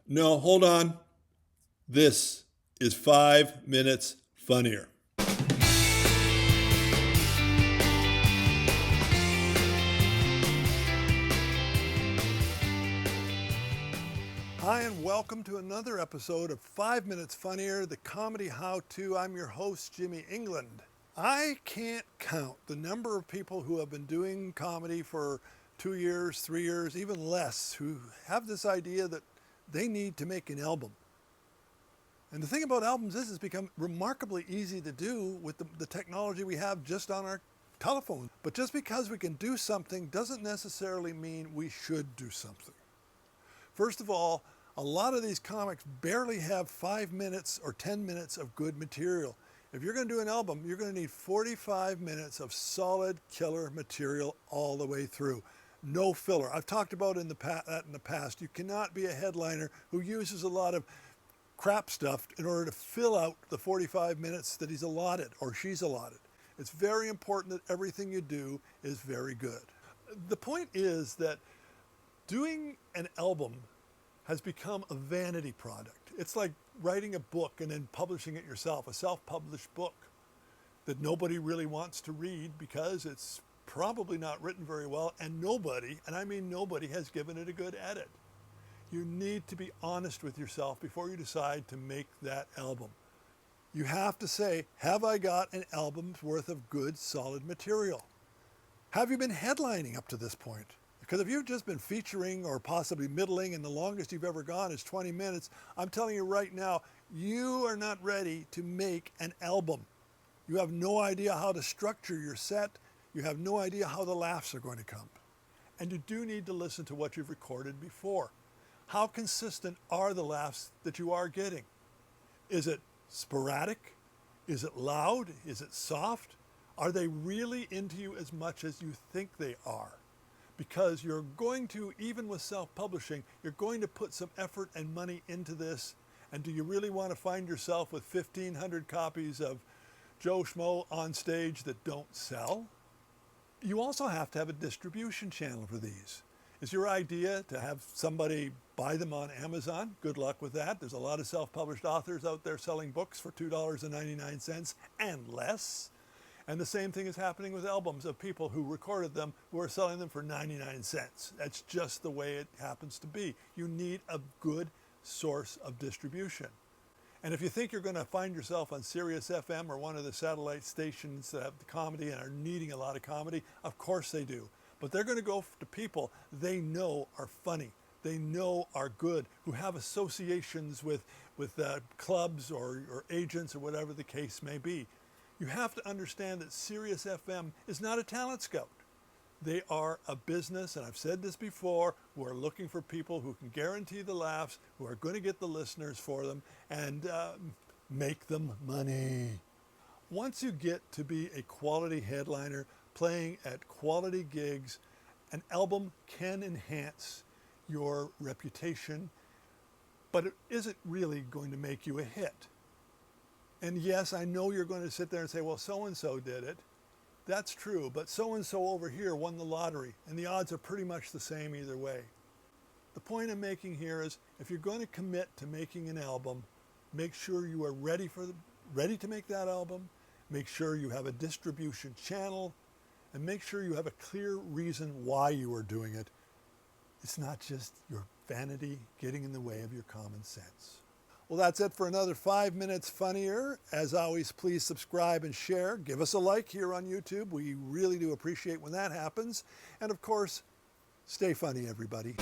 No, hold on. This is 5 Minutes Funnier. Hi, and welcome to another episode of 5 Minutes Funnier, the comedy how-to. I'm your host, Jimmy England. I can't count the number of people who have been doing comedy for 2 years, 3 years, even less, who have this idea that they need to make an album. And the thing about albums is it's become remarkably easy to do with the technology we have just on our telephone. But just because we can do something doesn't necessarily mean we should do something. First of all, a lot of these comics barely have 5 minutes or 10 minutes of good material. If you're going to do an album, you're going to need 45 minutes of solid killer material all the way through. No filler. I've talked about that in the past. You cannot be a headliner who uses a lot of crap stuff in order to fill out the 45 minutes that he's allotted or she's allotted. It's very important that everything you do is very good. The point is that doing an album has become a vanity product. It's like writing a book and then publishing it yourself, a self-published book that nobody really wants to read because it's probably not written very well, and nobody, and I mean nobody, has given it a good edit. You need to be honest with yourself before you decide to make that album. You have to say, have I got an album's worth of good, solid material? Have you been headlining up to this point? Because if you've just been featuring or possibly middling and the longest you've ever gone is 20 minutes, I'm telling you right now, you are not ready to make an album. You have no idea how to structure your set. You have no idea how the laughs are going to come. And you do need to listen to what you've recorded before. How consistent are the laughs that you are getting? Is it sporadic? Is it loud? Is it soft? Are they really into you as much as you think they are? Because you're going to, even with self-publishing, you're going to put some effort and money into this. And do you really want to find yourself with 1,500 copies of Joe Schmo on stage that don't sell? You also have to have a distribution channel for these. Is your idea to have somebody buy them on Amazon? Good luck with that. There's a lot of self-published authors out there selling books for $2.99 and less. And the same thing is happening with albums of people who recorded them who are selling them for 99 cents. That's just the way it happens to be. You need a good source of distribution. And if you think you're going to find yourself on Sirius FM or one of the satellite stations that have the comedy and are needing a lot of comedy, of course they do. But they're going to go to people they know are funny, they know are good, who have associations with clubs or agents or whatever the case may be. You have to understand that Sirius FM is not a talent scout. They are a business, and I've said this before, who are looking for people who can guarantee the laughs, who are going to get the listeners for them, and make them money. Once you get to be a quality headliner, playing at quality gigs, an album can enhance your reputation, but it isn't really going to make you a hit. And yes, I know you're going to sit there and say, well, so-and-so did it. That's true, but so-and-so over here won the lottery, and the odds are pretty much the same either way. The point I'm making here is, if you're going to commit to making an album, make sure you are ready to make that album, make sure you have a distribution channel, and make sure you have a clear reason why you are doing it. It's not just your vanity getting in the way of your common sense. Well, that's it for another 5 Minutes Funnier. As always, please subscribe and share. Give us a like here on YouTube. We really do appreciate when that happens. And of course, stay funny, everybody.